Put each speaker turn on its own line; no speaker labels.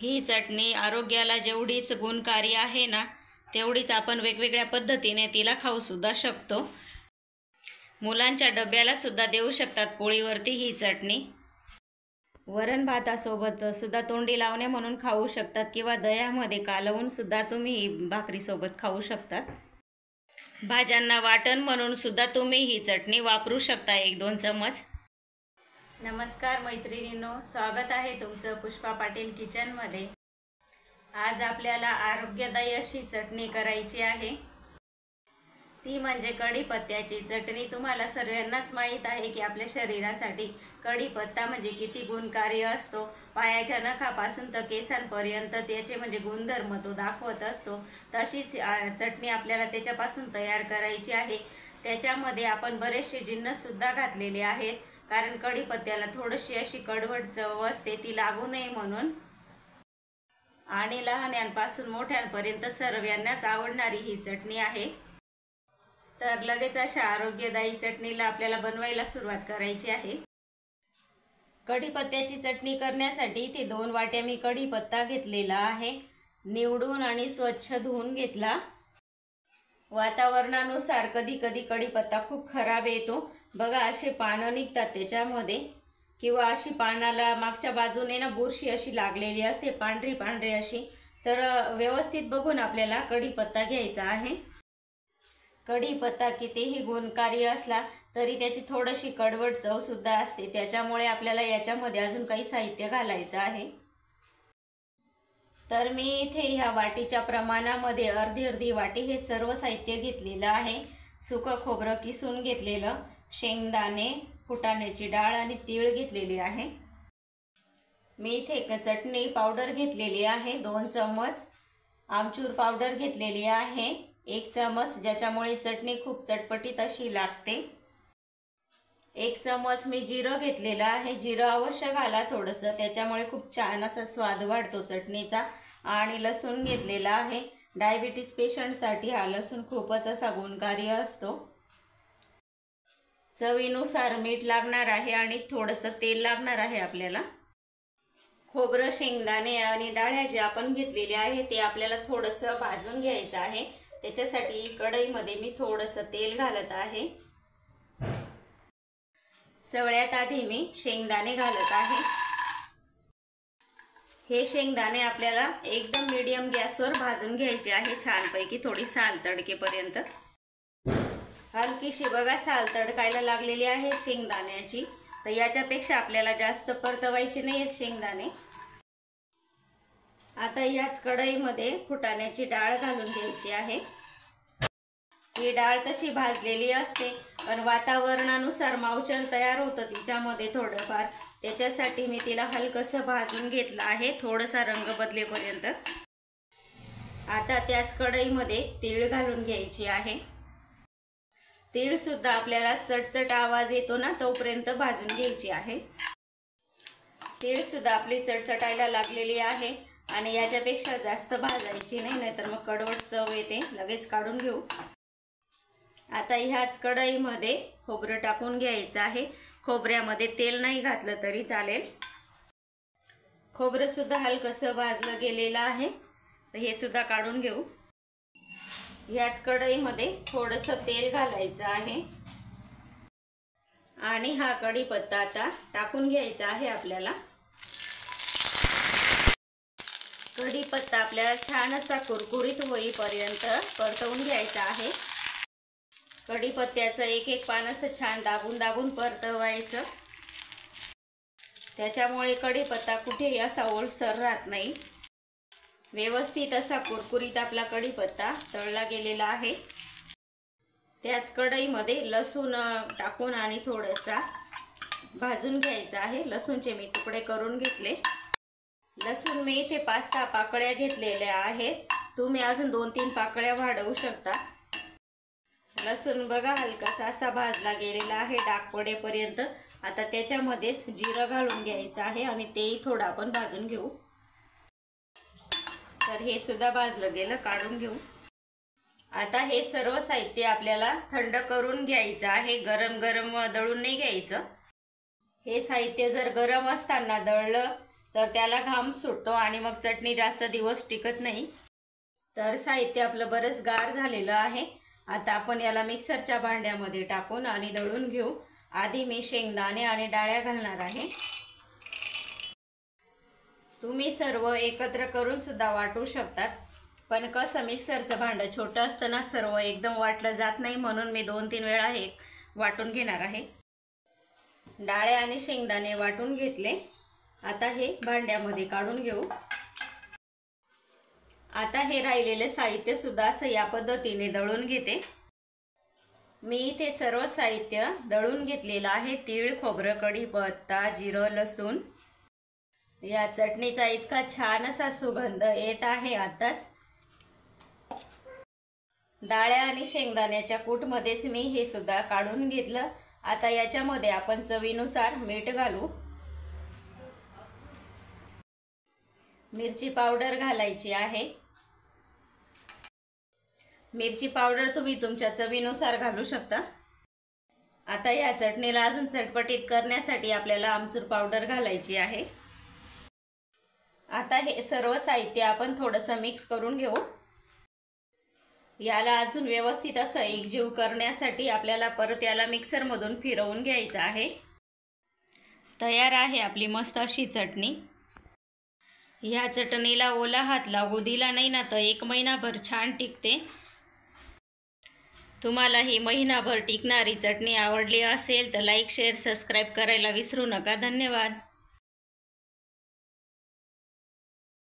ही चटणी आरोग्याला जेवढीच गुणकारी आहे ना, तेवढीच आपण वेगवेगळ्या पद्धतीने तिला खाऊ सुद्धा शकतो। मुलांच्या डब्याला सुद्धा देऊ शकतात पोळीवरती ही चटणी। वरण भातासोबत सुद्धा तोंडी लावणे म्हणून खाऊ शकतात किंवा दह्यामध्ये कालवून सुद्धा तुम्ही भाकरीसोबत खाऊ शकतात। भाज्यांना वाटण म्हणून सुद्धा तुम्ही ही चटणी वापरू शकता 1-2 चमच। नमस्कार मैत्रिणींनो, स्वागत आहे तुमचं पुष्पा पाटील किचनमध्ये। आज आपल्याला आरोग्यदायी अशी चटणी करायची आहे, ती म्हणजे कढीपत्त्याची चटणी। तुम्हाला सर्वांनाच माहीत आहे की आपल्या शरीरासाठी कढीपत्ता म्हणजे किती गुणकारी असतो। पायाच्या नखापासून तर केसांपर्यंत त्याचे म्हणजे गुणधर्म तो दाखवत असतो। तशीच चटणी आपल्याला त्याच्यापासून तयार करायची आहे। त्याच्यामध्ये आपण बरेचसे जिन्नस सुद्धा घातलेले आहेत, कारण कढीपत्त्याला थोडीशी अशी कडवट चव असते, ती लागू नये म्हणून। आणि लहानांपासून मोठ्यांपर्यंत सर्वांनाच आवडणारी ही चटणी आहे। तर लगेच अशा आरोग्यदायी चटणीला आपल्याला बनवायला सुरुवात करायची आहे। कढीपत्त्याची चटणी करण्यासाठी इथे 2 वाट्या मी कढीपत्ता घेतलेला आहे। निवडून आणि स्वच्छ धुवून घेतला। वातावरणानुसार कधी कधी कढीपत्ता खूप खराब येतो बघा, असे पानं निघतात त्याच्यामध्ये, किंवा अशी पानाला मागच्या बाजूने ना बुरशी अशी लागलेली असते, पांढरी पांढरी अशी। तर व्यवस्थित बघून आपल्याला कढीपत्ता घ्यायचा आहे। कढीपत्ता कितीही गुणकारी असला तरी त्याची थोडीशी कडवट चव सुद्धा असते, त्याच्यामुळे आपल्याला याच्यामध्ये अजून काही साहित्य घालायचं आहे। तर मी इथे ह्या वाटीच्या प्रमाणामध्ये अर्धी वाटी हे सर्व साहित्य घेतलेलं आहे। सुकं खोबरं किसून घेतलेलं, शेंगदाणे, फुटाण्याची डाळ आणि तीळ घेतलेली आहे। मी इथे चटणी पावडर घेतलेली आहे 2 चमच, आमचूर पावडर घेतलेली आहे 1 चमच, ज्याच्यामुळे चटणी खूप चटपटीत अशी लागते। 1 चमच मी जिरं घेतलेलं आहे, जिरं अवश्य घाला थोडंसं, त्याच्यामुळे खूप छान असा स्वाद वाढतो चटणीचा। आणि लसूण घेतलेला आहे, डायबिटीज पेशंटसाठी हा लसूण खूपच असा गुणकारी असतो। चवीनुसार मीठ लागणार आहे आणि थोडंसं तेल लागणार आहे आपल्याला। खोबरं, शेंगदाणे आणि डाळ जे आपण घेतलेले आहे ते आपल्याला थोडंसं भाजून घ्यायचं आहे। त्याच्यासाठी कढईमध्ये मी थोडंसं तेल घालत आहे। सगळ्यात आधी मी शेंगदाणे घालत आहे। हे शेंगदाणे आपल्याला एकदम मीडियम गॅसवर भाजून घ्यायचे आहे, छानपैकी थोडी साल तडकेपर्यंत। हलकीशी बघा साल तडकायला लागलेली आहे शेंगदाण्याची, तर याच्यापेक्षा आपल्याला जास्त परतवायचे नाहीत शेंगदाणे। आता याच कढईमध्ये फुटाण्याची डाळ घालून घ्यायची आहे। ही डाळ तशी भाजलेली असते, पण वातावरणानुसार मावचल तयार होतं तिच्यामध्ये थोडंफार, त्याच्यासाठी मी तिला हलकसं भाजून घेतलं आहे, थोडासा रंग बदलेपर्यंत। आता त्याच कढईमध्ये तीळ घालून घ्यायची आहे। तीळ सुद्धा आपल्याला चटचट आवाज येतो ना तोपर्यंत भाजून घ्यायची आहे। तीळ सुद्धा आपली चटचटायला लागलेली आहे आणि याच्यापेक्षा जास्त भाजायची नाही, नाहीतर मग कडवट चव येते। लगेच काढून घेऊ। आता ह्याच कढईमध्ये खोबरं टाकून घ्यायचं आहे। खोबऱ्यामध्ये तेल नाही घातलं तरी चालेल। खोबरं सुद्धा हलकसं भाजलं गेलेलं आहे, तर हे सुद्धा काढून घेऊ। ह्याच कढईमध्ये थोडंसं तेल घालायचं आहे आणि हा कढीपत्ता आता टाकून घ्यायचा आहे आपल्याला। कढीपत्ता आपल्याला छान असा कुरकुरीत होईपर्यंत परतवून घ्यायचा आहे। कढीपत्त्याचं एक पान असं छान दाबून परतवायचं, त्याच्यामुळे कढीपत्ता कुठेही असा ओलसर राहत नाही। व्यवस्थित असा कुरकुरीत आपला कढीपत्ता तळला गेलेला आहे। त्याच कढईमध्ये लसूण टाकून आणि थोडासा भाजून घ्यायचा आहे। लसूणचे मी तुकडे करून घेतले। लसूण मी इथे 5-6 पाकळ्या घेतलेल्या आहेत, तुम्ही अजून 2-3 पाकळ्या वाढवू शकता। लसूण बघा हलकासा असा भाजला गेलेला आहे डाग पडेपर्यंत। आता त्याच्यामध्येच जिरं घालून घ्यायचं आहे आणि तेही थोडं आपण भाजून घेऊ। तर हे सुद्धा भाजलं गेलं, काढून घेऊ। आता हे सर्व साहित्य आपल्याला थंड करून घ्यायचं आहे, गरम दळून नाही घ्यायचं। हे साहित्य जर गरम असताना दळलं तर त्याला घाम सुटतो आणि मग चटणी जास्त दिवस टिकत नाही। तर साहित्य आपलं बरंच गार झालेलं आहे। आता आपण याला मिक्सरच्या भांड्यामध्ये टाकून आणि दळून घेऊ। आधी मी शेंगदाणे आणि डाळ्या घालणार आहे। तुम्ही सर्व एकत्र करून सुद्धा वाटू शकतात, पण कसं मिक्सरचं भांडं छोटं असतं ना, सर्व एकदम वाटलं जात नाही, म्हणून मी 2-3 वेळा हे वाटून घेणार आहे। डाळे आणि शेंगदाणे वाटून घेतले। आता हे भांड्यामध्ये काढून घेऊ। आता हे राहिलेले साहित्य सुद्धा असं या पद्धतीने दळून घेते। मी इथे सर्व साहित्य दळून घेतलेलं आहे। तीळ, खोबरं, कढीपत्ता, जिरं, लसूण। या चटणीचा इतका छान असा सुगंध येत आहे आताच। डाळ्या आणि शेंगदाण्याच्या कूटमध्येच मी हे सुद्धा काढून घेतलं। आता याच्यामध्ये आपण चवीनुसार मीठ घालू। मिरची पावडर घालायची आहे। मिरची पावडर तुम्ही तुमच्या चवीनुसार घालू शकता। आता या चटणीला अजून चटपटीत करण्यासाठी आपल्याला आमचूर पावडर घालायची आहे। आता हे सर्व साहित्य आपण थोडंसं मिक्स करून घेऊ। याला अजून व्यवस्थित असं एकजीव करण्यासाठी आपल्याला परत याला मिक्सरमधून फिरवून घ्यायचं आहे। तयार आहे आपली मस्त अशी चटणी। ह्या चटणीला ओला हात लागू दिला नाही ना तर 1 महिनाभर छान टिकते। तुम्हाला ही महिनाभर टिकणारी चटणी आवडली असेल तर लाईक, शेअर, सबस्क्राईब करायला विसरू नका। धन्यवाद।